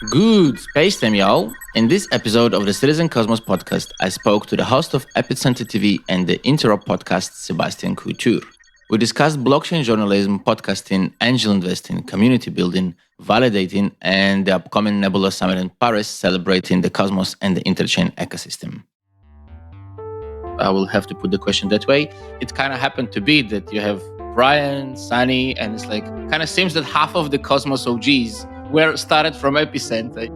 Good space time, y'all. In this episode of the Citizen Cosmos podcast, I spoke to the host of Epicentr TV and the Interop podcast, Sébastien Couture. We discussed blockchain journalism, podcasting, angel investing, community building, validating, and the upcoming Nebula Summit in Paris celebrating the Cosmos and the Interchain ecosystem. I will have to put the question that way. It kind of happened to be that you have Brian, Sunny, and it's like kind of seems that half of the Cosmos OGs were started from Epicentr.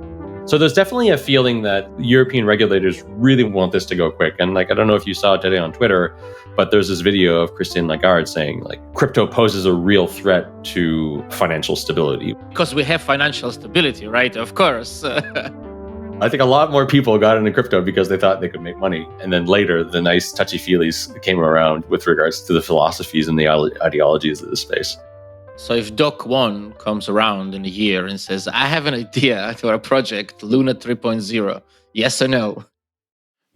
So there's definitely a feeling that European regulators really want this to go quick. And I don't know if you saw it today on Twitter, but there's this video of Christine Lagarde saying crypto poses a real threat to financial stability. Because we have financial stability, right? Of course. I think a lot more people got into crypto because they thought they could make money. And then later, the nice touchy-feelies came around with regards to the philosophies and the ideologies of the space. So if Doc 1 comes around in a year and says, I have an idea for a project, Luna 3.0, yes or no?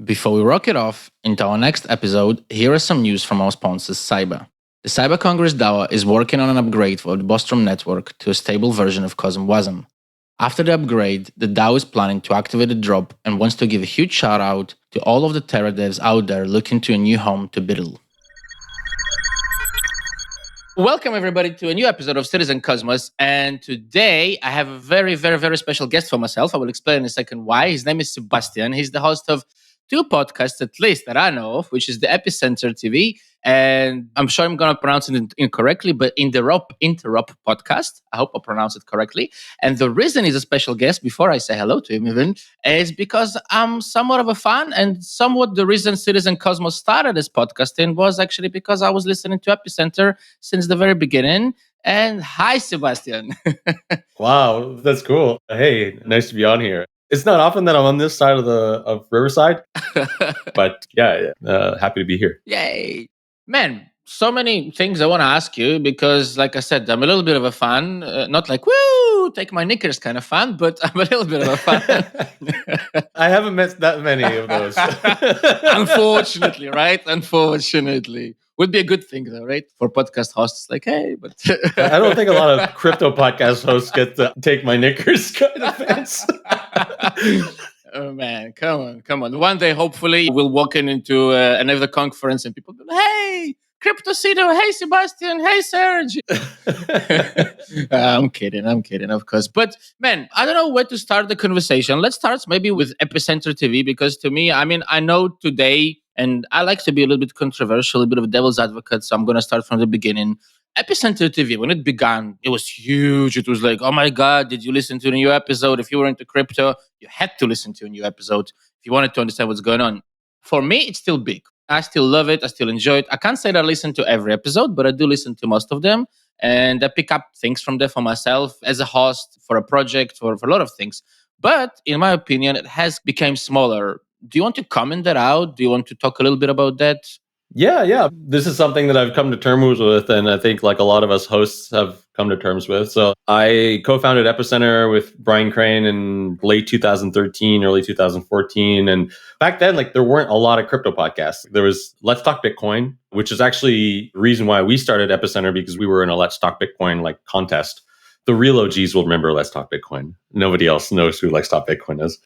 Before we rock it off into our next episode, here is some news from our sponsors, Cyber. The Cyber Congress DAO is working on an upgrade for the Bostrom network to a stable version of CosmWasm. After the upgrade, the DAO is planning to activate a drop and wants to give a huge shout out to all of the Terra devs out there looking to a new home to Biddle. Welcome everybody to a new episode of Citizen Cosmos, and today I have a very, very, very special guest for myself. I will explain in a second why. His name is Sébastien. He's the host of two podcasts, at least that I know of, which is the Epicentr TV, and I'm sure I'm going to pronounce it incorrectly, but Interop podcast. I hope I pronounce it correctly. And the reason he's a special guest, before I say hello to him even, is because I'm somewhat of a fan, and somewhat the reason Citizen Cosmos started this podcasting was actually because I was listening to Epicentr since the very beginning. And hi, Sébastien. Wow, that's cool. Hey, nice to be on here. It's not often that I'm on this side of Riverside, but yeah, happy to be here. Yay. Man, so many things I want to ask you because, like I said, I'm a little bit of a fan. Not like, woo, take my knickers kind of fan, but I'm a little bit of a fan. I haven't met that many of those. Unfortunately, right? Unfortunately. Would be a good thing, though, right? For podcast hosts, like, hey, but... I don't think a lot of crypto podcast hosts get to take my knickers kind of fans. Oh, man, come on. One day, hopefully, we'll walk into another conference and people go, hey, Cryptocito, hey, Sébastien, hey, Serge. I'm kidding, of course. But, man, I don't know where to start the conversation. Let's start maybe with Epicentr TV, because to me, I mean, I know today, and I like to be a little bit controversial, a bit of a devil's advocate, so I'm going to start from the beginning. Epicentr TV, when it began, it was huge. It was like, oh my God, did you listen to a new episode? If you were into crypto, you had to listen to a new episode if you wanted to understand what's going on. For me, it's still big. I still love it. I still enjoy it. I can't say that I listen to every episode, but I do listen to most of them. And I pick up things from there for myself as a host, for a project, for a lot of things. But in my opinion, it has become smaller. Do you want to comment that out? Do you want to talk a little bit about that? Yeah. This is something that I've come to terms with, and I think like a lot of us hosts have come to terms with. So I co-founded Epicentr with Brian Crane in late 2013, early 2014. And back then, there weren't a lot of crypto podcasts. There was Let's Talk Bitcoin, which is actually the reason why we started Epicentr, because we were in a Let's Talk Bitcoin contest. The real OGs will remember Let's Talk Bitcoin. Nobody else knows who Let's Talk Bitcoin is.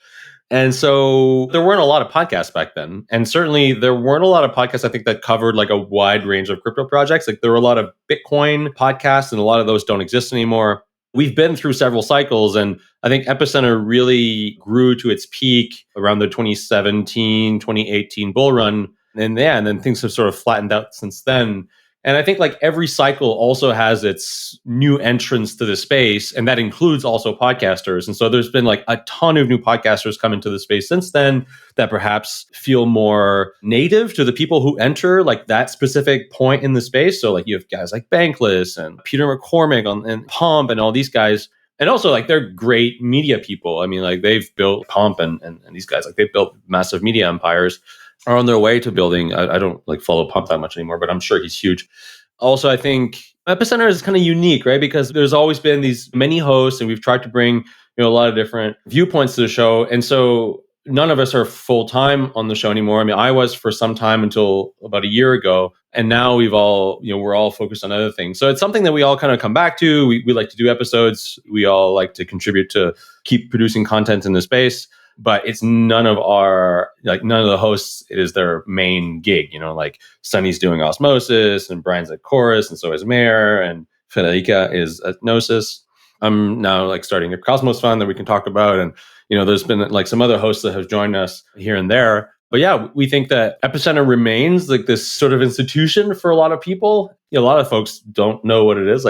And so there weren't a lot of podcasts back then. And certainly there weren't a lot of podcasts, I think, that covered a wide range of crypto projects. There were a lot of Bitcoin podcasts, and a lot of those don't exist anymore. We've been through several cycles, and I think Epicentr really grew to its peak around the 2017, 2018 bull run. And then things have sort of flattened out since then. And I think every cycle also has its new entrants to the space, and that includes also podcasters. And so there's been a ton of new podcasters come into the space since then that perhaps feel more native to the people who enter that specific point in the space. So you have guys like Bankless and Peter McCormick and Pump and all these guys. And also they're great media people. I mean, they've built Pump and these guys, they've built massive media empires. Are on their way to building. I don't follow Pump that much anymore, but I'm sure he's huge. Also, I think Epicentr is kind of unique, right? Because there's always been these many hosts, and we've tried to bring a lot of different viewpoints to the show. And so none of us are full time on the show anymore. I mean, I was for some time until about a year ago, and now we're all focused on other things. So it's something that we all kind of come back to. We like to do episodes. We all like to contribute to keep producing content in the space. But it's none of the hosts, it is their main gig, like Sunny's doing Osmosis and Brian's at Chorus and so is Mayor and Federica is at Gnosis. I'm now like starting a Cosmos Fund that we can talk about. And, there's been like some other hosts that have joined us here and there. But yeah, we think that Epicentr remains like this sort of institution for a lot of people. A lot of folks don't know what it is,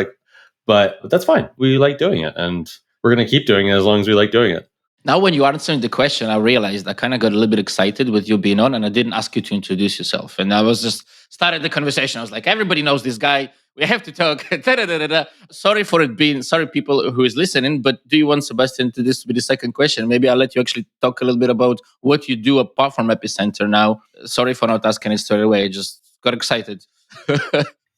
but that's fine. We like doing it, and we're going to keep doing it as long as we like doing it. Now, when you answered the question, I realized I kind of got a little bit excited with you being on, and I didn't ask you to introduce yourself. And I was just started the conversation. I was like, everybody knows this guy. We have to talk. Sorry, people who is listening, but do you want Sebastian to this be the second question? Maybe I'll let you actually talk a little bit about what you do apart from Epicentr now. Sorry for not asking it straight away. I just got excited.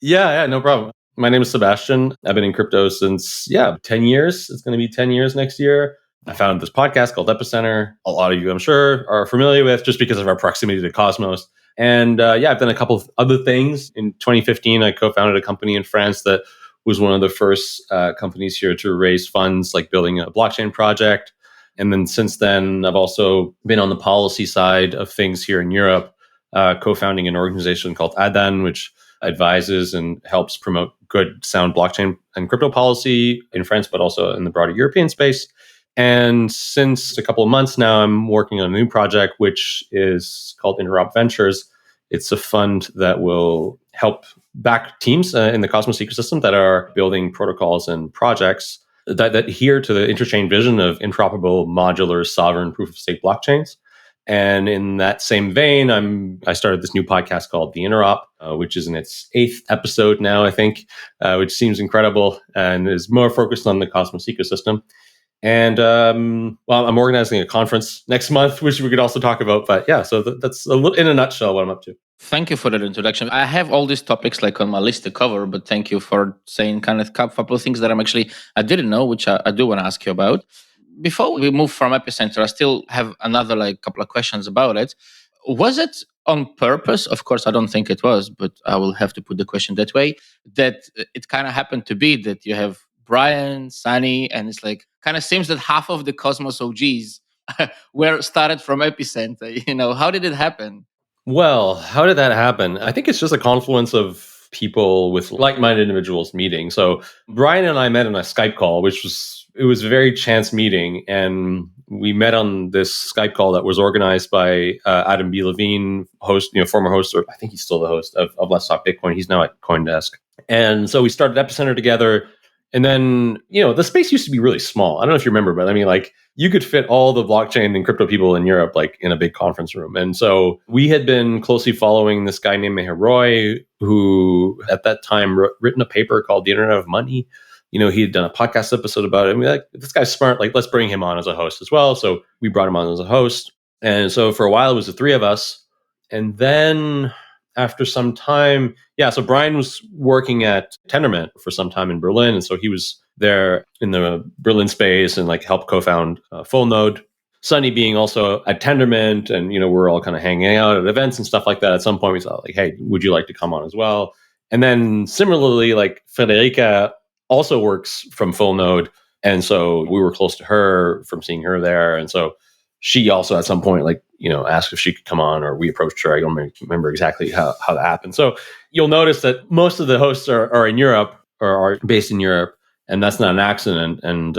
Yeah, no problem. My name is Sebastian. I've been in crypto since, 10 years. It's going to be 10 years next year. I founded this podcast called Epicentr. A lot of you, I'm sure, are familiar with just because of our proximity to Cosmos. And I've done a couple of other things. In 2015, I co-founded a company in France that was one of the first companies here to raise funds, like building a blockchain project. And then since then, I've also been on the policy side of things here in Europe, co-founding an organization called ADAN, which advises and helps promote good, sound blockchain and crypto policy in France, but also in the broader European space. And since a couple of months now, I'm working on a new project, which is called Interop Ventures. It's a fund that will help back teams in the Cosmos ecosystem that are building protocols and projects that adhere to the Interchain vision of interoperable, modular, sovereign proof-of-stake blockchains. And in that same vein, I started this new podcast called The Interop, which is in its 8th episode now, I think, which seems incredible and is more focused on the Cosmos ecosystem. And I'm organizing a conference next month, which we could also talk about. But yeah, so that's in a nutshell what I'm up to. Thank you for that introduction. I have all these topics like on my list to cover, but thank you for saying kind of a couple of things that I didn't know, which I do want to ask you about. Before we move from Epicentr, I still have another couple of questions about it. Was it on purpose? Of course, I don't think it was, but I will have to put the question that way, that it kind of happened to be that you have Brian, Sunny, and it's kind of seems that half of the Cosmos OGs were started from Epicentr. How did it happen? Well, how did that happen? I think it's just a confluence of people with like-minded individuals meeting. So Brian and I met on a Skype call, it was a very chance meeting. And we met on this Skype call that was organized by Adam B. Levine, former host, or I think he's still the host of Let's Talk Bitcoin. He's now at CoinDesk. And so we started Epicentr together. And then, the space used to be really small. I don't know if you remember, but I mean, you could fit all the blockchain and crypto people in Europe, in a big conference room. And so we had been closely following this guy named Meher Roy, who at that time written a paper called The Internet of Money. He had done a podcast episode about it. And we were like, this guy's smart. Let's bring him on as a host as well. So we brought him on as a host. And so for a while, it was the three of us. And then after some time, so Brian was working at Tendermint for some time in Berlin. And so he was there in the Berlin space and helped co-found Full Node. Sunny being also at Tendermint, and we're all kind of hanging out at events and stuff like that. At some point we thought hey, would you like to come on as well? And then similarly, Federica also works from Full Node. And so we were close to her from seeing her there. And so she also at some point asked if she could come on, or we approached her. I don't remember exactly how that happened. So you'll notice that most of the hosts are in Europe or are based in Europe, and that's not an accident. And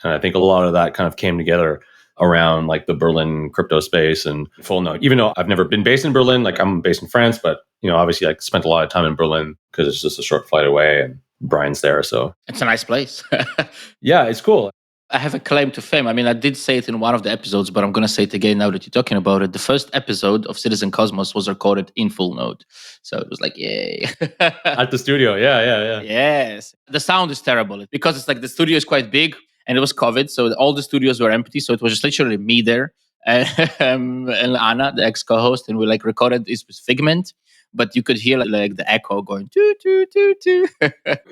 I think a lot of that kind of came together around the Berlin crypto space and Full Node. Even though I've never been based in Berlin, I'm based in France, but obviously I spent a lot of time in Berlin because it's just a short flight away, and Brian's there. So it's a nice place. Yeah, it's cool. I have a claim to fame. I mean, I did say it in one of the episodes, but I'm going to say it again now that you're talking about it. The first episode of Citizen Cosmos was recorded in Full Node. So it was yay. At the studio. Yeah. Yes. The sound is terrible because it's the studio is quite big and it was COVID. So all the studios were empty. So it was just literally me there and Anna, the ex-co-host. And we recorded this with Figment. But you could hear the echo going, toot, toot, toot, toot.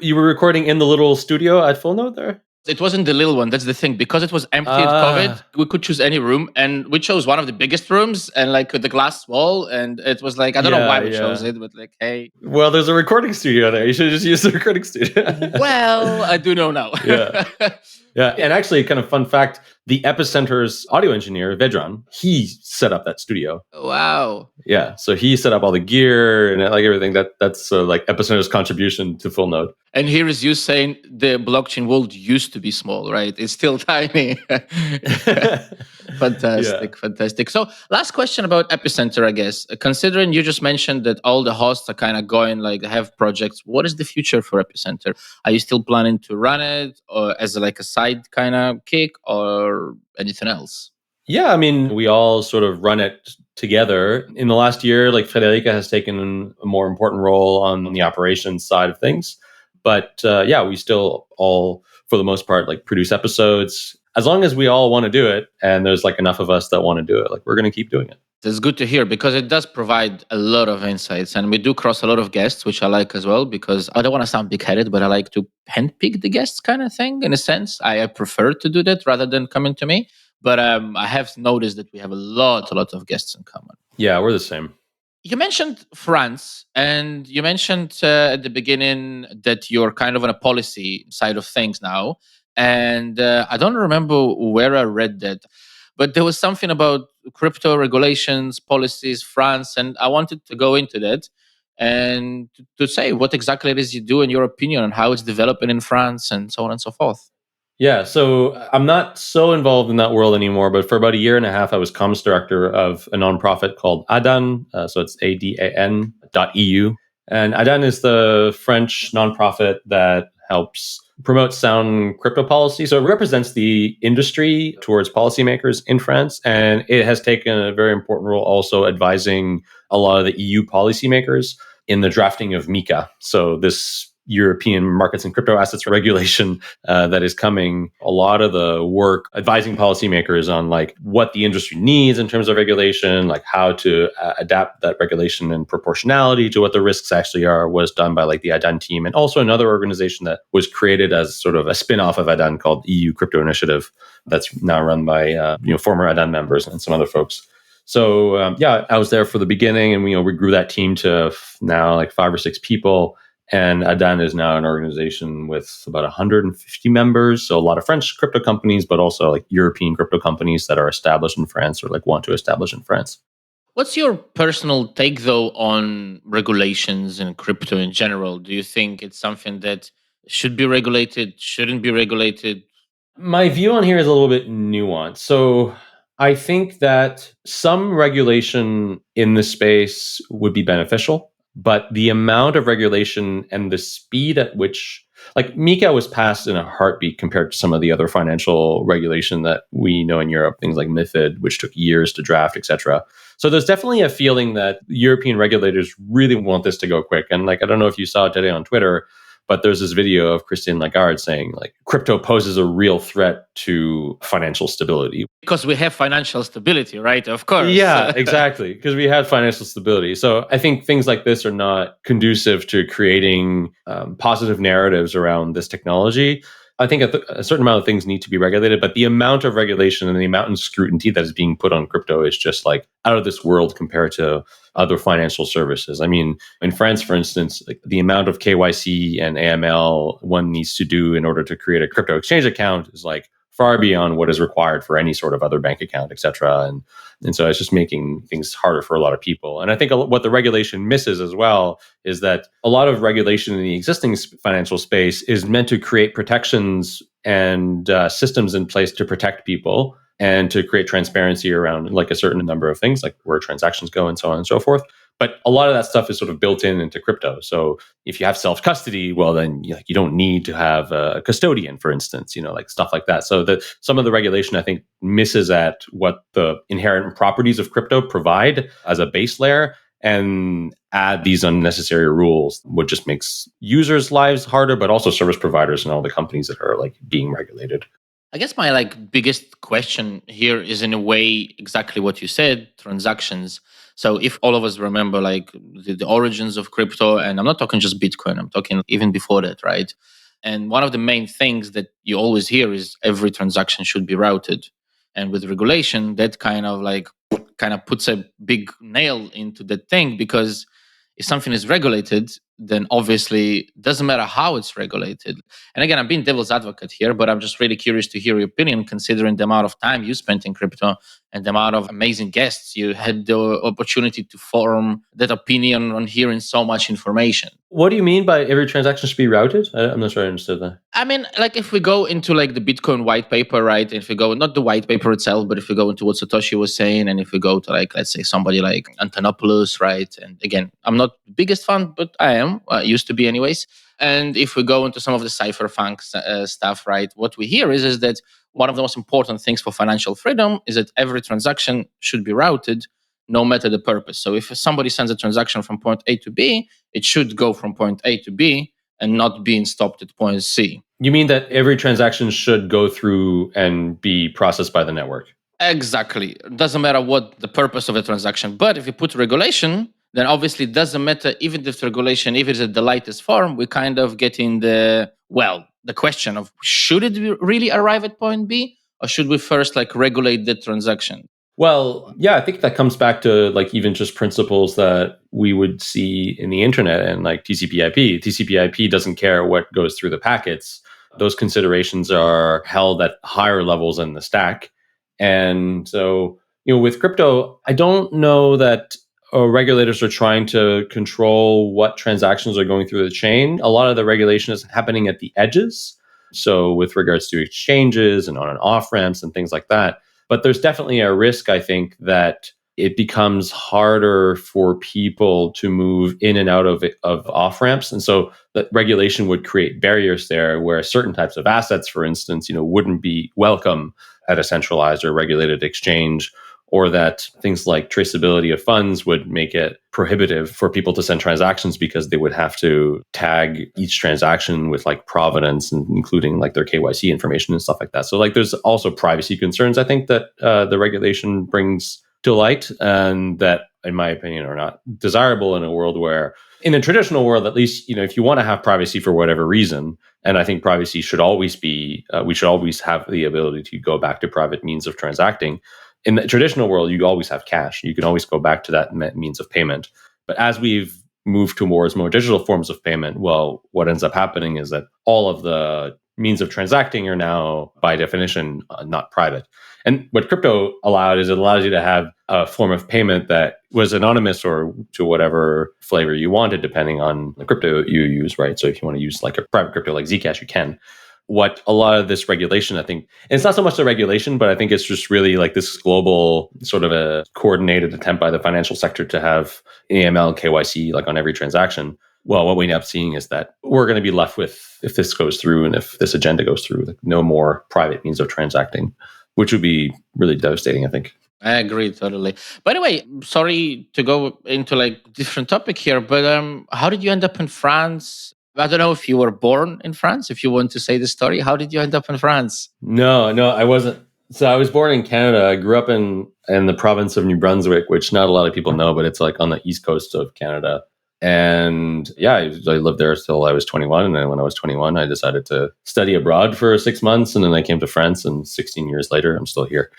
You were recording in the little studio at Full Node there? It wasn't the little one. That's the thing. Because it was empty at COVID, Ah, we could choose any room, and we chose one of the biggest rooms and like the glass wall. And it was like, I don't know why yeah, we chose yeah. it, but like, hey, Well, there's a recording studio there. You should just use the recording studio. well, I do know now. Yeah. Yeah. And actually, kind of fun fact, the Epicentr's audio engineer, Vedran, he set up that studio. Wow. Yeah. So he set up all the gear and like everything. That's like Epicentr's contribution to Full Node. And here is you saying the blockchain world used to be small, right? It's still tiny. Fantastic, fantastic. So, last question about Epicentr, I guess. Considering you just mentioned that all the hosts are kind of going like have projects, what is the future for Epicentr? Are you still planning to run it or as like a side kind of kick or anything else? Yeah, I mean, we all sort of run it together. In the last year, like Federica has taken a more important role on the operations side of things. But yeah, we still all, for the most part, like produce episodes. As long as we all want to do it, and there's like enough of us that want to do it, like we're going to keep doing it. That's good to hear because it does provide a lot of insights. And we do cross a lot of guests, which I like as well, because I don't want to sound big headed, but I like to handpick the guests kind of thing in a sense. I prefer to do that rather than coming to me. But I have noticed that we have a lot of guests in common. Yeah, we're the same. You mentioned France, and you mentioned at the beginning that you're kind of on a policy side of things now. And I don't remember where I read that, but there was something about crypto regulations, policies, France, and I wanted to go into that and to say what exactly it is you do in your opinion and how it's developing in France and so on and so forth. Yeah, so I'm not so involved in that world anymore, but for about a year and a half, I was comms director of a nonprofit called ADAN. So it's ADAN.eu. And ADAN is the French nonprofit that helps promote sound crypto policy. So it represents the industry towards policymakers in France. And it has taken a very important role also advising a lot of the EU policymakers in the drafting of MiCA. So this European markets and crypto assets regulation that is coming, a lot of the work advising policymakers on like what the industry needs in terms of regulation, like how to adapt that regulation and proportionality to what the risks actually are, was done by like the ADAN team, and also another organization that was created as sort of a spin-off of ADAN called EU Crypto Initiative, that's now run by former ADAN members and some other folks. So yeah, I was there for the beginning, and we grew that team to now like 5 or 6 people. And ADAN is now an organization with about 150 members. So a lot of French crypto companies, but also like European crypto companies that are established in France or like want to establish in France. What's your personal take, though, on regulations and crypto in general? Do you think it's something that should be regulated, shouldn't be regulated? My view on here is a little bit nuanced. So I think that some regulation in this space would be beneficial, but the amount of regulation and the speed at which, like MiCA was passed in a heartbeat compared to some of the other financial regulation that we know in Europe, things like MiFID, which took years to draft, etc. So there's definitely a feeling that European regulators really want this to go quick. And like, I don't know if you saw it today on Twitter, but there's this video of Christine Lagarde saying like crypto poses a real threat to financial stability. Because we have financial stability, right? Of course. Yeah, exactly. Because we have financial stability. So I think things like this are not conducive to creating positive narratives around this technology. I think a certain amount of things need to be regulated, but the amount of regulation and the amount of scrutiny that is being put on crypto is just like out of this world compared to other financial services. I mean, in France, for instance, like the amount of KYC and AML one needs to do in order to create a crypto exchange account is like far beyond what is required for any sort of other bank account, et cetera. And so it's just making things harder for a lot of people. And I think what the regulation misses as well is that a lot of regulation in the existing financial space is meant to create protections and systems in place to protect people and to create transparency around like a certain number of things, like where transactions go and so on and so forth. But a lot of that stuff is sort of built into crypto. So if you have self-custody, well, then you don't need to have a custodian, for instance, like stuff like that. So that some of the regulation, I think, misses at what the inherent properties of crypto provide as a base layer, and add these unnecessary rules, which just makes users' lives harder, but also service providers and all the companies that are like being regulated. I guess my like biggest question here is in a way exactly what you said, transactions. So if all of us remember like the origins of crypto, and I'm not talking just Bitcoin, I'm talking even before that, right? And one of the main things that you always hear is every transaction should be routed. And with regulation, that kind of puts a big nail into that thing, because if something is regulated, then obviously doesn't matter how it's regulated. And again, I'm being devil's advocate here, but I'm just really curious to hear your opinion, considering the amount of time you spent in crypto and the amount of amazing guests you had the opportunity to form that opinion on hearing so much information. What do you mean by every transaction should be routed? I'm not sure I understood that. I mean, like if we go into like the Bitcoin white paper, right? If we go, not the white paper itself, but if we go into what Satoshi was saying, and if we go to like, let's say somebody like Antonopoulos, right? And again, I'm not the biggest fan, but I am, used to be anyways. And if we go into some of the cypherpunk stuff, right? What we hear is that one of the most important things for financial freedom is that every transaction should be routed, no matter the purpose. So if somebody sends a transaction from point A to B, it should go from point A to B and not being stopped at point C. You mean that every transaction should go through and be processed by the network? Exactly. It doesn't matter what the purpose of the transaction. But if you put regulation, then obviously it doesn't matter, even if regulation, if it's at the lightest form, we kind of get in the question of, should it really arrive at point B, or should we first like regulate the transaction? Well, yeah, I think that comes back to like even just principles that we would see in the internet and like TCP/IP. TCP/IP doesn't care what goes through the packets. Those considerations are held at higher levels in the stack. And so, with crypto, I don't know that regulators are trying to control what transactions are going through the chain. A lot of the regulation is happening at the edges. So with regards to exchanges and on and off ramps and things like that. But there's definitely a risk, I think, that it becomes harder for people to move in and out of off ramps. And so the regulation would create barriers there where certain types of assets, for instance, wouldn't be welcome at a centralized or regulated exchange, or that things like traceability of funds would make it prohibitive for people to send transactions because they would have to tag each transaction with like provenance and including like their KYC information and stuff like that. So like there's also privacy concerns, I think, that the regulation brings to light, and that, in my opinion, are not desirable in a world where, in a traditional world, at least, if you want to have privacy for whatever reason, and I think privacy should always be, we should always have the ability to go back to private means of transacting. In the traditional world, you always have cash. You can always go back to that means of payment. But as we've moved towards more digital forms of payment, well, what ends up happening is that all of the means of transacting are now, by definition, not private. And what crypto allowed is it allows you to have a form of payment that was anonymous or to whatever flavor you wanted, depending on the crypto you use, right? So if you want to use like a private crypto like Zcash, you can. What a lot of this regulation, I think, and it's not so much the regulation, but I think it's just really like this global sort of a coordinated attempt by the financial sector to have AML and KYC like on every transaction. Well, what we end up seeing is that we're going to be left with, if this goes through and if this agenda goes through, like no more private means of transacting, which would be really devastating, I think. I agree totally. By the way, sorry to go into like different topic here, but how did you end up in France? I don't know if you were born in France, if you want to say the story. How did you end up in France? No, I wasn't. So I was born in Canada. I grew up in the province of New Brunswick, which not a lot of people know, but it's like on the east coast of Canada. And yeah, I lived there till I was 21. And then when I was 21, I decided to study abroad for 6 months. And then I came to France, and 16 years later, I'm still here.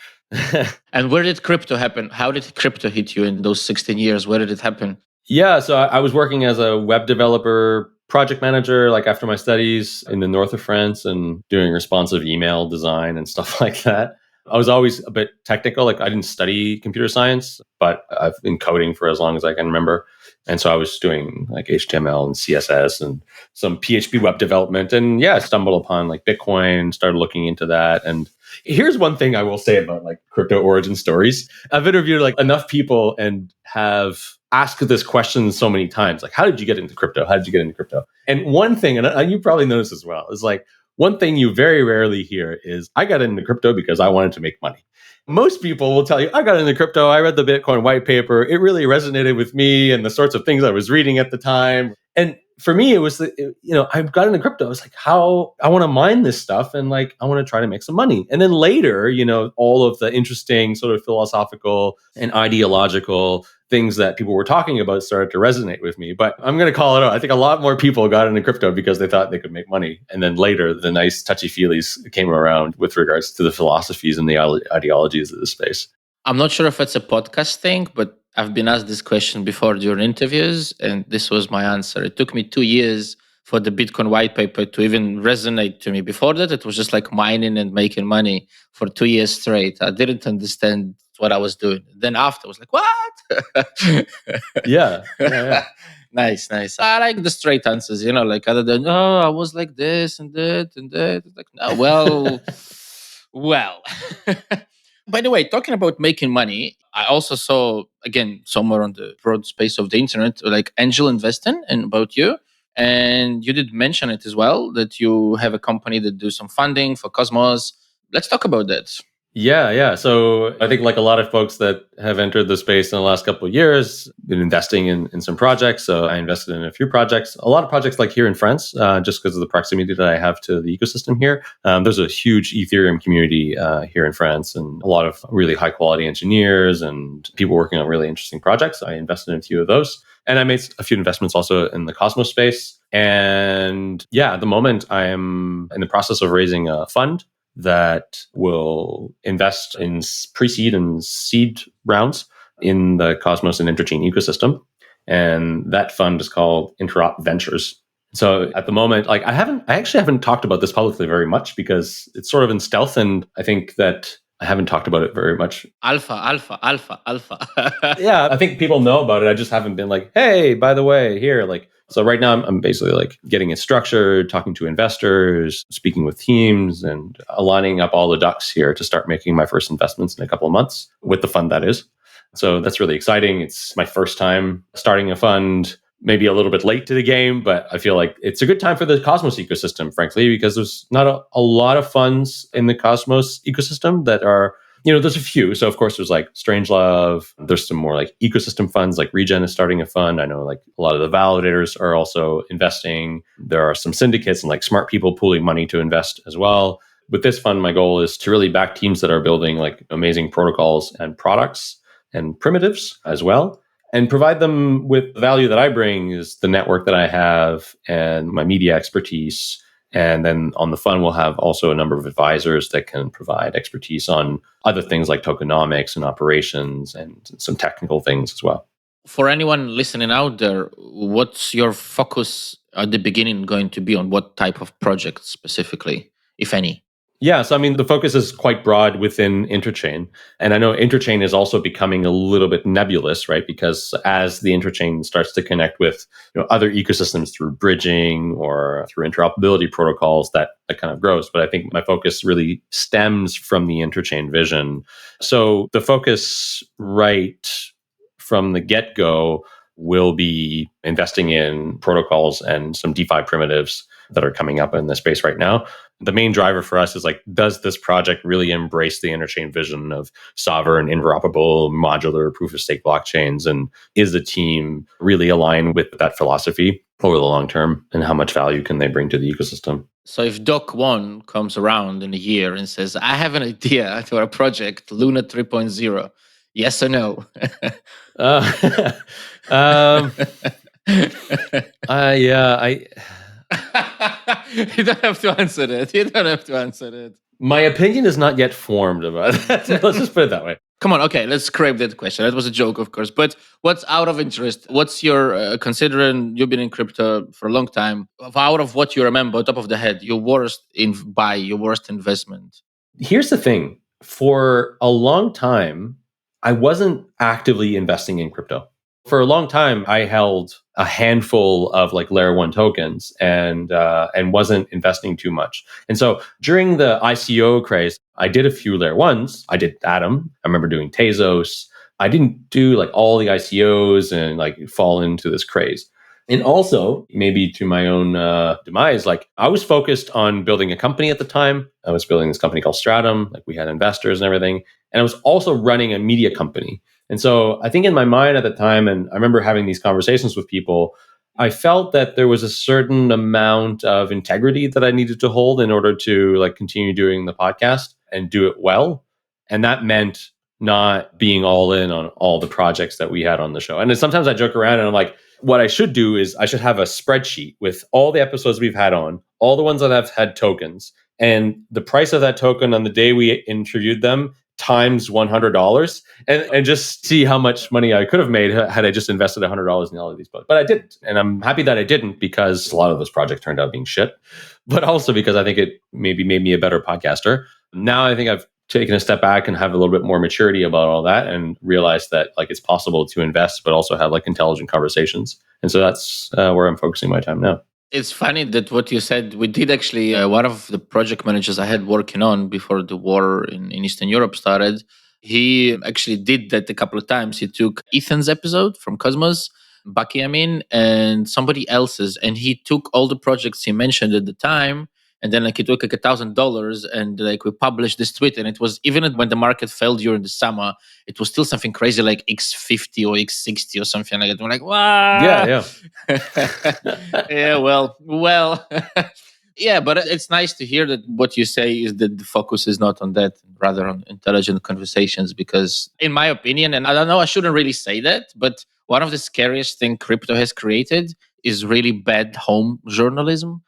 And where did crypto happen? How did crypto hit you in those 16 years? Where did it happen? Yeah, so I was working as a web developer, project manager, like after my studies in the north of France, and doing responsive email design and stuff like that. I was always a bit technical. Like I didn't study computer science, but I've been coding for as long as I can remember. And so I was doing like HTML and CSS and some PHP web development. And yeah, I stumbled upon like Bitcoin, started looking into that. And here's one thing I will say about like crypto origin stories. I've interviewed like enough people and have asked this question so many times. Like, how did you get into crypto? How did you get into crypto? And one thing, and you probably noticed as well, is like one thing you very rarely hear is, I got into crypto because I wanted to make money. Most people will tell you, I got into crypto, I read the Bitcoin white paper, it really resonated with me and the sorts of things I was reading at the time. And for me, it was, I got into crypto. I was like, how I want to mine this stuff and like, I want to try to make some money. And then later, all of the interesting sort of philosophical and ideological things that people were talking about started to resonate with me. But I'm going to call it out. I think a lot more people got into crypto because they thought they could make money. And then later, the nice touchy-feelies came around with regards to the philosophies and the ideologies of the space. I'm not sure if it's a podcast thing, but I've been asked this question before during interviews, and this was my answer. It took me 2 years for the Bitcoin white paper to even resonate to me. Before that, it was just like mining and making money for 2 years straight. I didn't understand what I was doing. Then after, I was like, what? Yeah. Nice. I like the straight answers, like other than, oh, I was like this and that and that. It's like, no, well. By the way, talking about making money, I also saw, again, somewhere on the broad space of the internet, like angel investing and about you. And you did mention it as well, that you have a company that do some funding for Cosmos. Let's talk about that. Yeah. So I think like a lot of folks that have entered the space in the last couple of years, been investing in some projects. So I invested in a few projects, a lot of projects like here in France, just because of the proximity that I have to the ecosystem here. There's a huge Ethereum community here in France and a lot of really high quality engineers and people working on really interesting projects. I invested in a few of those. And I made a few investments also in the Cosmos space. And yeah, at the moment, I am in the process of raising a fund that will invest in pre-seed and seed rounds in the Cosmos and Interchain ecosystem. And that fund is called Interop Ventures. So at the moment, like I actually haven't talked about this publicly very much because it's sort of in stealth. And I think that I haven't talked about it very much. Alpha. Yeah, I think people know about it. I just haven't been like, hey, by the way, here, like, so right now I'm basically like getting it structured, talking to investors, speaking with teams and aligning up all the ducks here to start making my first investments in a couple of months with the fund that is. So that's really exciting. It's my first time starting a fund, maybe a little bit late to the game, but I feel like it's a good time for the Cosmos ecosystem, frankly, because there's not a lot of funds in the Cosmos ecosystem that are, there's a few. So of course there's like Strangelove. There's some more like ecosystem funds, like Regen is starting a fund. I know like a lot of the validators are also investing. There are some syndicates and like smart people pooling money to invest as well. With this fund, my goal is to really back teams that are building like amazing protocols and products and primitives as well, and provide them with the value that I bring is the network that I have and my media expertise. And then on the fund, we'll have also a number of advisors that can provide expertise on other things like tokenomics and operations and some technical things as well. For anyone listening out there, what's your focus at the beginning going to be on? What type of project specifically, if any? Yeah, so I mean, the focus is quite broad within Interchain. And I know Interchain is also becoming a little bit nebulous, right? Because as the Interchain starts to connect with other ecosystems through bridging or through interoperability protocols, that kind of grows. But I think my focus really stems from the Interchain vision. So the focus right from the get-go will be investing in protocols and some DeFi primitives that are coming up in the space right now. The main driver for us is like, does this project really embrace the Interchain vision of sovereign, interoperable, modular proof of stake blockchains? And is the team really aligned with that philosophy over the long term? And how much value can they bring to the ecosystem? So if Doc 1 comes around in a year and says, I have an idea for a project, Luna 3.0, yes or no? You don't have to answer it. My opinion is not yet formed about that. Let's just put it that way. Come on, okay, let's scrape that question. That was a joke, of course. But what's out of interest? What's your, considering you've been in crypto for a long time, out of what you remember, top of the head, your worst investment? Here's the thing. For a long time, I wasn't actively investing in crypto. For a long time, I held a handful of like layer one tokens and wasn't investing too much. And so during the ICO craze, I did a few layer ones. I did Atom. I remember doing Tezos. I didn't do like all the ICOs and like fall into this craze. And also, maybe to my own demise, like I was focused on building a company at the time. I was building this company called Stratum. Like we had investors and everything. And I was also running a media company. And so I think in my mind at the time, and I remember having these conversations with people, I felt that there was a certain amount of integrity that I needed to hold in order to like continue doing the podcast and do it well. And that meant not being all in on all the projects that we had on the show. And then sometimes I joke around and I'm like, what I should do is I should have a spreadsheet with all the episodes we've had on, all the ones that have had tokens, and the price of that token on the day we interviewed them times $100, and just see how much money I could have made had I just invested $100 in all of these books. But I didn't. And I'm happy that I didn't, because a lot of those projects turned out being shit, but also because I think it maybe made me a better podcaster. Now I think I've taken a step back and have a little bit more maturity about all that and realize that like it's possible to invest, but also have like intelligent conversations. And so that's where I'm focusing my time now. It's funny that what you said, we did actually, one of the project managers I had working on before the war in Eastern Europe started, he actually did that a couple of times. He took Ethan's episode from Cosmos, Bucky, I mean, and somebody else's, and he took all the projects he mentioned at the time. And then like he took like $1,000 and like we published this tweet, and it was even when the market fell during the summer, it was still something crazy like X50 or X60 or something like that. We're like, wow. Yeah. Yeah, well. Yeah, but it's nice to hear that what you say is that the focus is not on that, rather on intelligent conversations. Because in my opinion, and I don't know, I shouldn't really say that, but one of the scariest thing crypto has created is really bad home journalism.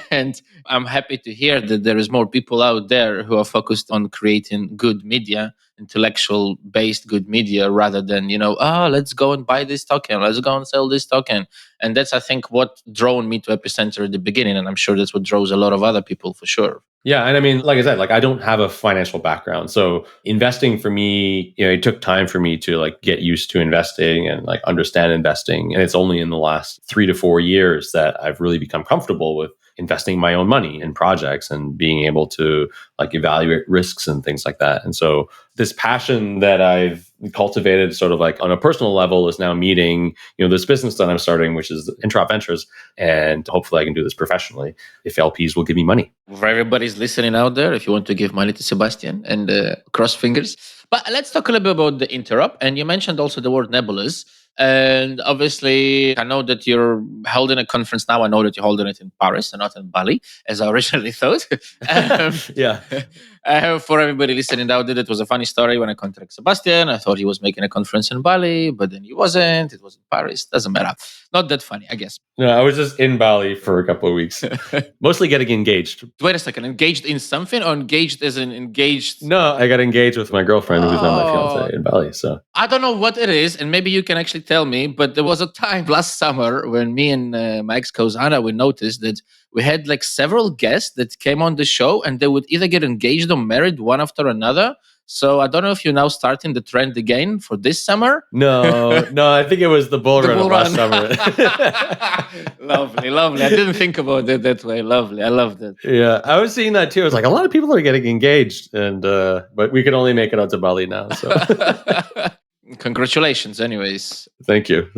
And I'm happy to hear that there is more people out there who are focused on creating good media, intellectual based good media, rather than, let's go and buy this token, let's go and sell this token. And that's, I think, what drove me to Epicentr at the beginning. And I'm sure that's what draws a lot of other people for sure. Yeah. And I mean, like I said, like I don't have a financial background. So investing for me, it took time for me to like get used to investing and like understand investing. And it's only in the last 3 to 4 years that I've really become comfortable with investing my own money in projects and being able to like evaluate risks and things like that. And so this passion that I've cultivated sort of like on a personal level is now meeting, this business that I'm starting, which is Interop Ventures. And hopefully I can do this professionally if LPs will give me money. For everybody's listening out there, if you want to give money to Sebastian, and cross fingers. But let's talk a little bit about the Interop. And you mentioned also the word nebulous. And obviously, I know that you're holding a conference now. I know that you're holding it in Paris and not in Bali, as I originally thought. Yeah. For everybody listening out there, it was a funny story when I contacted Sebastian. I thought he was making a conference in Bali, but then he wasn't. It was in Paris. Doesn't matter. Not that funny, I guess. No, I was just in Bali for a couple of weeks, mostly getting engaged. Wait a second. Engaged in something, or engaged as in engaged? No, I got engaged with my girlfriend, who's now my fiance, in Bali. So I don't know what it is, and maybe you can actually tell me, but there was a time last summer when me and my ex-co Anna, we noticed that we had like several guests that came on the show and they would either get engaged or married one after another. So I don't know if you're now starting the trend again for this summer. No, I think it was the bull run of last summer. Lovely. I didn't think about it that way. Lovely. I love that. Yeah, I was seeing that too. I was like, a lot of people are getting engaged, and but we can only make it out to Bali now. So congratulations, anyways. Thank you.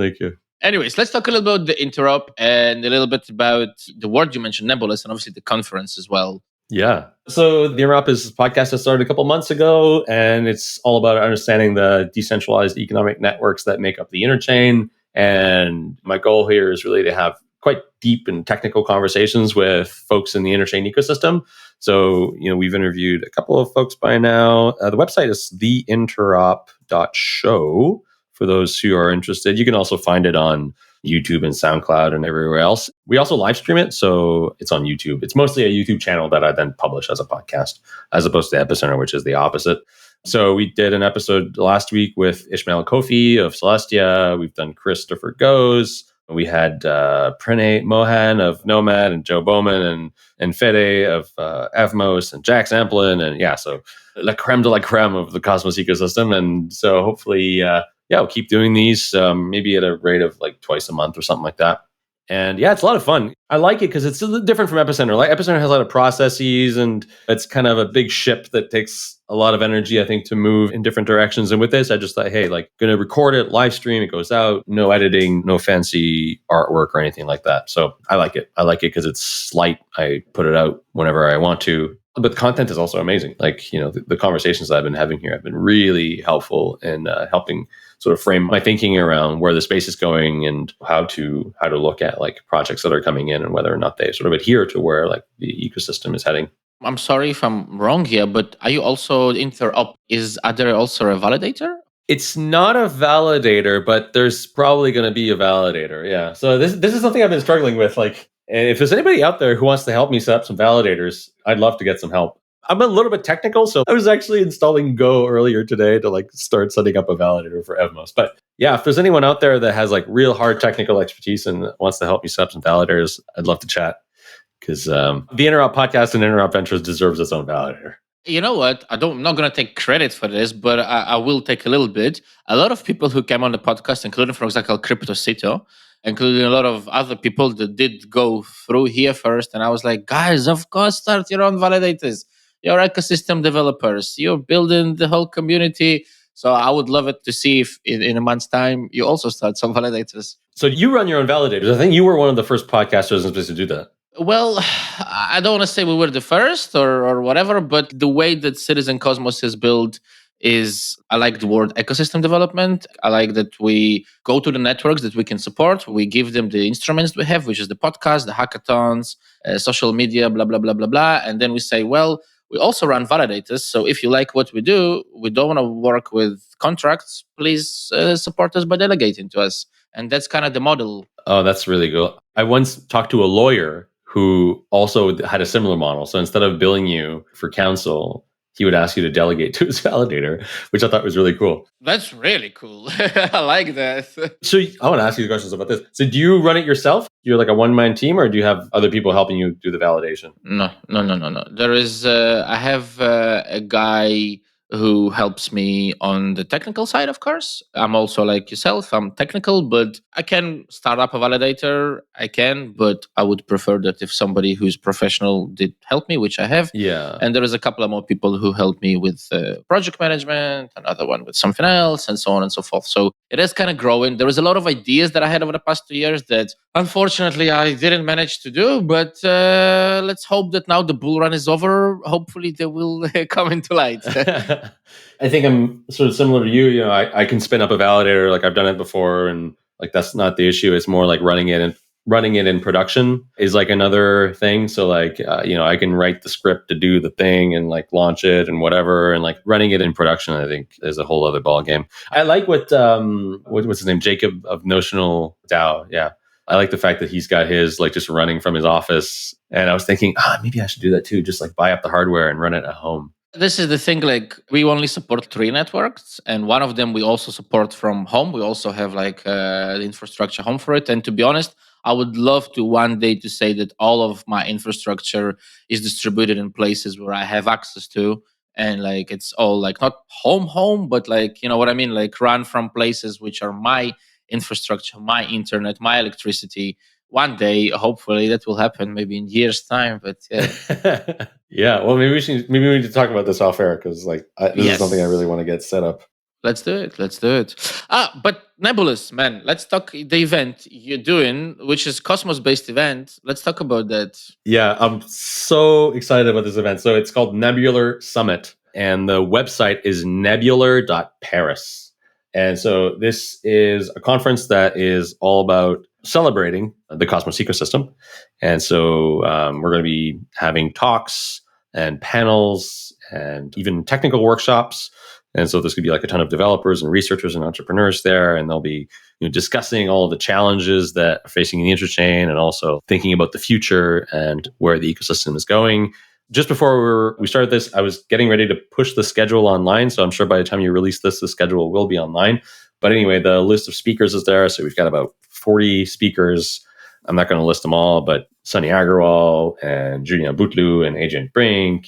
Anyways, let's talk a little about the Interop and a little bit about the word you mentioned, nebulous, and obviously the conference as well. Yeah. So the Interop is a podcast that started a couple months ago, and it's all about understanding the decentralized economic networks that make up the Interchain. And my goal here is really to have quite deep and technical conversations with folks in the Interchain ecosystem. So, we've interviewed a couple of folks by now. The website is theinterop.show. For those who are interested, you can also find it on YouTube and SoundCloud and everywhere else. We also live stream it, so it's on YouTube. It's mostly a YouTube channel that I then publish as a podcast, as opposed to Epicentr, which is the opposite. So we did an episode last week with Ishmael Kofi of Celestia. We've done Christopher Goes. We had Pranay Mohan of Nomad and Joe Bowman and Fede of Avmos and Jack Zamplin. And yeah, so la creme de la creme of the Cosmos ecosystem. And so hopefully, we'll keep doing these maybe at a rate of like twice a month or something like that. And yeah, it's a lot of fun. I like it because it's a little different from Epicentr. Like Epicentr has a lot of processes, and it's kind of a big ship that takes a lot of energy, I think, to move in different directions. And with this, I just thought, hey, like, going to record it, live stream, it goes out, no editing, no fancy artwork or anything like that. So I like it. I like it because it's light. I put it out whenever I want to. But the content is also amazing. Like, the conversations that I've been having here have been really helpful in helping sort of frame my thinking around where the space is going and how to look at like projects that are coming in and whether or not they sort of adhere to where like the ecosystem is heading. I'm sorry if I'm wrong here, but are you also Interop? Are there also a validator? It's not a validator, but there's probably going to be a validator. Yeah. So this is something I've been struggling with. Like, and if there's anybody out there who wants to help me set up some validators, I'd love to get some help. I'm a little bit technical, so I was actually installing Go earlier today to like start setting up a validator for Evmos. But yeah, if there's anyone out there that has like real hard technical expertise and wants to help me set up some validators, I'd love to chat, because the Interop podcast and Interop Ventures deserves its own validator. You know what? I'm not going to take credit for this, but I will take a little bit. A lot of people who came on the podcast, including, for example, Cryptocurrencies, including a lot of other people that did go through here first. And I was like, guys, of course, start your own validators. You're ecosystem developers. You're building the whole community. So I would love it to see if in a month's time you also start some validators. So you run your own validators. I think you were one of the first podcasters in space to do that. Well, I don't want to say we were the first or whatever, but the way that Citizen Cosmos is built is, I like the word ecosystem development. I like that we go to the networks that we can support. We give them the instruments we have, which is the podcast, the hackathons, social media, blah, blah, blah, blah, blah. And then we say, well, we also run validators. So if you like what we do, we don't want to work with contracts. Please support us by delegating to us. And that's kind of the model. Oh, that's really good. I once talked to a lawyer who also had a similar model. So instead of billing you for counsel, he would ask you to delegate to his validator, which I thought was really cool. That's really cool. I like that. So I want to ask you questions about this. So do you run it yourself? You're like a one-man team, or do you have other people helping you do the validation? No. There is, I have a guy who helps me on the technical side, of course. I'm also like yourself, I'm technical, but I can start up a validator. I can, but I would prefer that if somebody who's professional did help me, which I have. Yeah. And there is a couple of more people who help me with project management, another one with something else, and so on and so forth. So it is kind of growing. There is a lot of ideas that I had over the past 2 years that unfortunately I didn't manage to do, but let's hope that now the bull run is over. Hopefully they will come into light. I think I'm sort of similar to you. You know, I can spin up a validator, like I've done it before, and like that's not the issue. It's more like running it in production is like another thing. So like I can write the script to do the thing and like launch it and whatever, and like running it in production, I think is a whole other ball game. I like what's his name, Jacob of Notional DAO. Yeah. I like the fact that he's got his like just running from his office. And I was thinking, maybe I should do that too. Just like buy up the hardware and run it at home. This is the thing, like we only support 3 networks, and one of them we also support from home. We also have like the infrastructure home for it. And to be honest, I would love to one day to say that all of my infrastructure is distributed in places where I have access to. And like it's all like not home, but like, you know what I mean? Like run from places which are my infrastructure, my internet, my electricity. One day, hopefully that will happen, maybe in years' time. But yeah. Yeah, well, maybe we need to talk about this off air, because like this is something I really want to get set up. Let's do it. But Nebulous, man, let's talk the event you're doing, which is Cosmos-based event. Let's talk about that. Yeah, I'm so excited about this event. So it's called Nebular Summit, and the website is nebular.paris. And so this is a conference that is all about celebrating the Cosmos ecosystem. And so we're going to be having talks and panels and even technical workshops. And so there's going to be like a ton of developers and researchers and entrepreneurs there, and they'll be discussing all of the challenges that are facing the Interchain, and also thinking about the future and where the ecosystem is going. Just before we started this, I was getting ready to push the schedule online. So I'm sure by the time you release this, the schedule will be online. But anyway, the list of speakers is there. So we've got about 40 speakers. I'm not going to list them all, but Sunny Agrawal and Julien Boutelu and Adrian Brink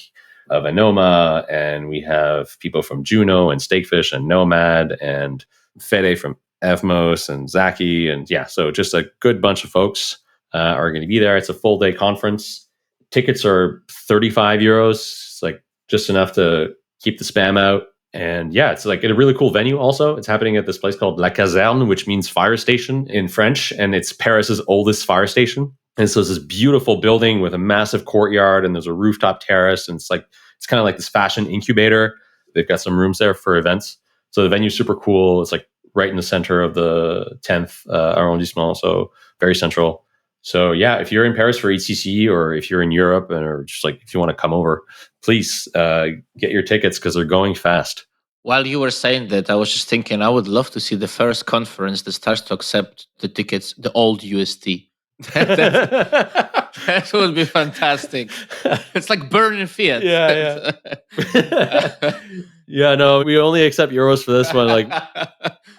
of Anoma. And we have people from Juno and Stakefish and Nomad and Fede from Evmos and Zaki. And yeah, so just a good bunch of folks are going to be there. It's a full day conference. Tickets are 35 euros. It's like just enough to keep the spam out. And yeah, it's like a really cool venue also. It's happening at this place called La Caserne, which means fire station in French. And it's Paris's oldest fire station. And so it's this beautiful building with a massive courtyard, and there's a rooftop terrace. And it's kind of like this fashion incubator. They've got some rooms there for events. So the venue's super cool. It's like right in the center of the 10th arrondissement, so very central. So yeah, if you're in Paris for HCC, or if you're in Europe, or just like if you want to come over, please get your tickets because they're going fast. While you were saying that, I was just thinking I would love to see the first conference that starts to accept the tickets, the old UST. That would be fantastic. It's like burning fiat. Yeah. Yeah, no, we only accept euros for this one. Like,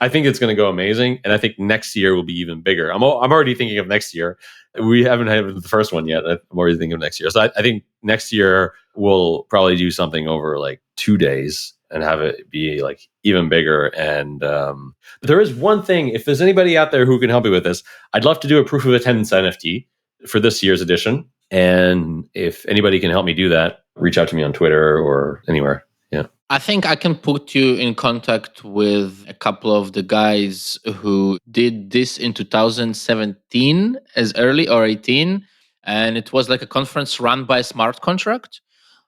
I think it's going to go amazing, and I think next year will be even bigger. I'm already thinking of next year. We haven't had the first one yet. I'm already thinking of next year. So I think next year we'll probably do something over like 2 days and have it be like even bigger. And but there is one thing. If there's anybody out there who can help me with this, I'd love to do a proof of attendance NFT for this year's edition. And if anybody can help me do that, reach out to me on Twitter or anywhere. Yeah. I think I can put you in contact with a couple of the guys who did this in 2017 as early or 18. And it was like a conference run by Smart Contract.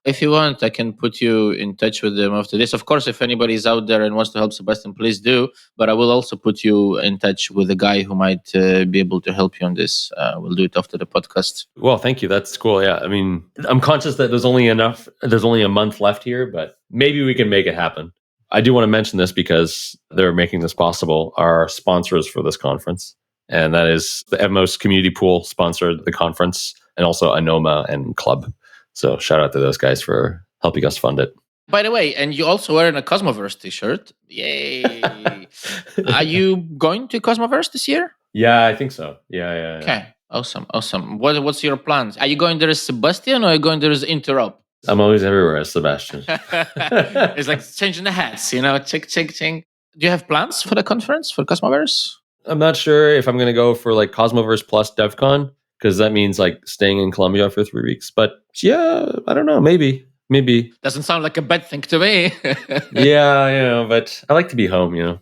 If you want, I can put you in touch with them after this. Of course, if anybody is out there and wants to help Sebastian, please do. But I will also put you in touch with a guy who might be able to help you on this. We'll do it after the podcast. Well, thank you. That's cool. Yeah. I mean, I'm conscious that there's only a month left here, but maybe we can make it happen. I do want to mention this because they're making this possible. Our sponsors for this conference, and that is the Evmos Community Pool sponsored the conference, and also Anoma and Club. So shout out to those guys for helping us fund it. By the way, and you also wearing a Cosmoverse t-shirt. Yay. Are you going to Cosmoverse this year? Yeah, I think so. Yeah. Okay. Awesome. What's your plans? Are you going there as Sebastian, or are you going there as Interop? I'm always everywhere as Sebastian. It's like changing the hats, ching, ching, ching. Do you have plans for the conference, for Cosmoverse? I'm not sure if I'm going to go for like Cosmoverse plus DevCon, because that means like staying in Colombia for 3 weeks. But yeah, I don't know. Maybe. Doesn't sound like a bad thing to me. Yeah, but I like to be home.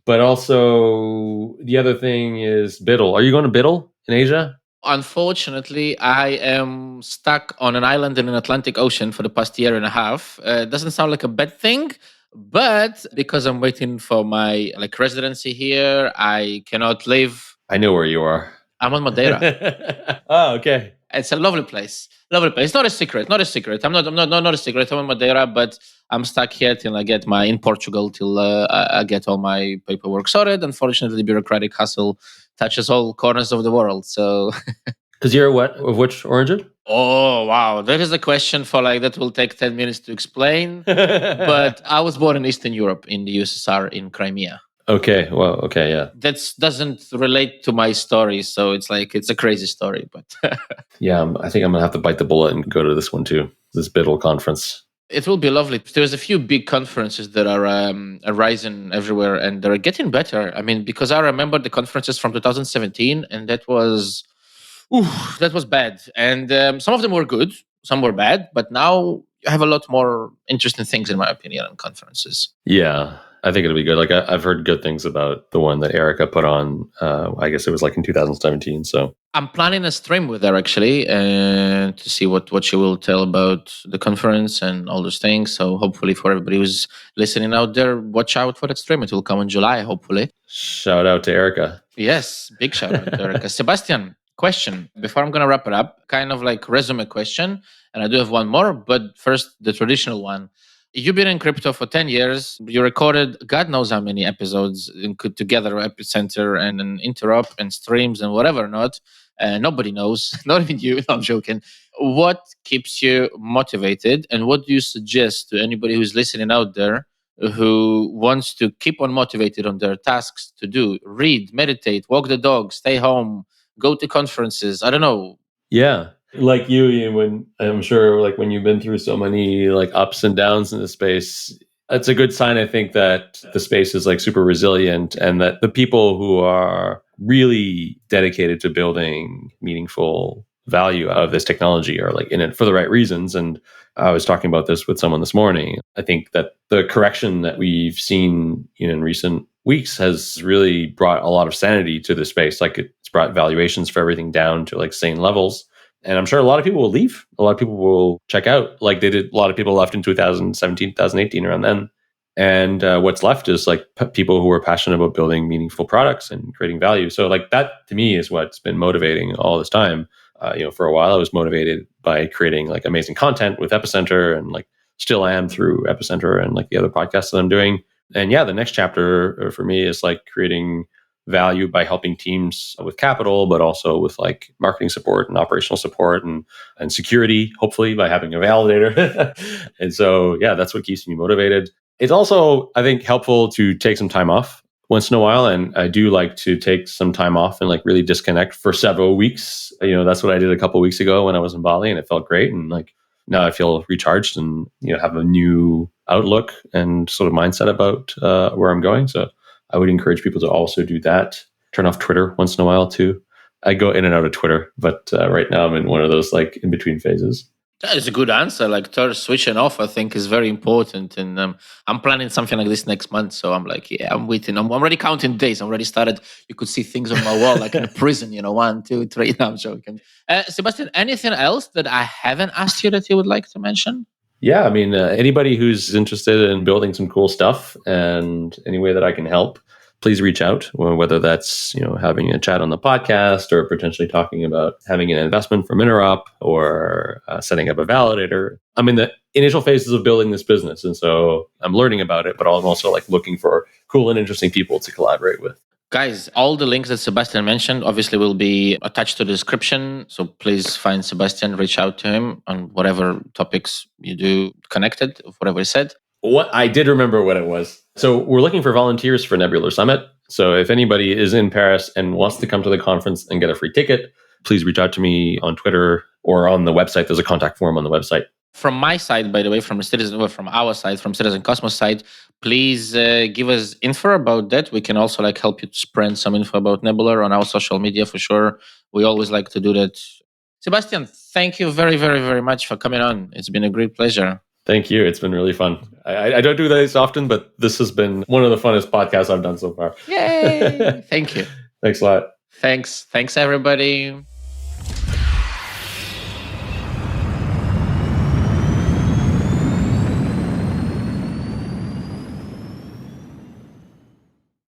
But also the other thing is Biddle. Are you going to Biddle in Asia? Unfortunately, I am stuck on an island in an Atlantic Ocean for the past year and a half. It doesn't sound like a bad thing, but because I'm waiting for my residency here, I cannot leave. I know where you are. I'm on Madeira. Oh, okay. It's a lovely place. Lovely place. Not a secret. Not a secret. I'm not a secret. I'm on Madeira, but I'm stuck here till I get in Portugal till I get all my paperwork sorted. Unfortunately, the bureaucratic hustle touches all corners of the world. So, because you're what? Of which origin? Oh wow, that is a question for that will take 10 minutes to explain. But I was born in Eastern Europe, in the USSR, in Crimea. Okay, well, okay, yeah. That doesn't relate to my story, so it's a crazy story. But yeah, I think I'm gonna have to bite the bullet and go to this one too, this Biddle conference. It will be lovely. There's a few big conferences that are arising everywhere, and they're getting better. I mean, because I remember the conferences from 2017, and that was bad. And some of them were good, some were bad, but now you have a lot more interesting things, in my opinion, on conferences. Yeah, I think it'll be good. Like I've heard good things about the one that Erica put on. I guess it was in 2017. So I'm planning a stream with her actually, and to see what she will tell about the conference and all those things. So hopefully, for everybody who's listening out there, watch out for that stream. It will come in July, hopefully. Shout out to Erica. Yes, big shout out to Erica. Sebastian, question before I'm gonna wrap it up. Kind of resume question, and I do have one more, but first the traditional one. You've been in crypto for 10 years. You recorded God knows how many episodes together, Epicentr and Interop and streams and whatever not. Nobody knows, not even you. No, I'm joking. What keeps you motivated, and what do you suggest to anybody who's listening out there who wants to keep on motivated on their tasks to do? Read, meditate, walk the dog, stay home, go to conferences. I don't know. Yeah. Like you, when I'm sure when you've been through so many ups and downs in the space, it's a good sign, I think, that the space is super resilient, and that the people who are really dedicated to building meaningful value out of this technology are in it for the right reasons. And I was talking about this with someone this morning. I think that the correction that we've seen in recent weeks has really brought a lot of sanity to the space. It's brought valuations for everything down to sane levels. And I'm sure a lot of people will leave. A lot of people will check out, like they did. A lot of people left in 2017, 2018, around then. And what's left is like people who are passionate about building meaningful products and creating value. So like that to me is what's been motivating all this time. For a while I was motivated by creating like amazing content with Epicentr, and like still am through Epicentr and like the other podcasts that I'm doing. And yeah, the next chapter for me is like creating value by helping teams with capital, but also with like marketing support and operational support and security, hopefully by having a validator. And so, yeah, that's what keeps me motivated. It's also, I think, helpful to take some time off once in a while. And I do like to take some time off and like really disconnect for several weeks. That's what I did a couple of weeks ago when I was in Bali, and it felt great. And like now I feel recharged and, have a new outlook and sort of mindset about where I'm going. So I would encourage people to also do that. Turn off Twitter once in a while too. I go in and out of Twitter, but right now I'm in one of those like in between phases. That is a good answer. Like switching off, I think is very important. And I'm planning something like this next month. So I'm like, yeah, I'm waiting. I'm already counting days. I'm already started. You could see things on my wall, like in a prison, 1, 2, 3. No, I'm joking. Sébastien, anything else that I haven't asked you that you would like to mention? Yeah, I mean, anybody who's interested in building some cool stuff and any way that I can help, please reach out, whether that's, having a chat on the podcast or potentially talking about having an investment from Interop or setting up a validator. I'm in the initial phases of building this business. And so I'm learning about it, but I'm also like looking for cool and interesting people to collaborate with. Guys, all the links that Sébastien mentioned obviously will be attached to the description. So please find Sébastien, reach out to him on whatever topics you do connected, whatever he said. What I did remember what it was. So we're looking for volunteers for Nebular Summit. So if anybody is in Paris and wants to come to the conference and get a free ticket, please reach out to me on Twitter or on the website. There's a contact form on the website. From my side, by the way, from our side, from Citizen Cosmos side, please give us info about that. We can also like help you spread some info about Nebular on our social media for sure. We always like to do that. Sébastien, thank you very, very, very much for coming on. It's been a great pleasure. Thank you. It's been really fun. I don't do this often, but this has been one of the funnest podcasts I've done so far. Yay! Thank you. Thanks a lot. Thanks, everybody.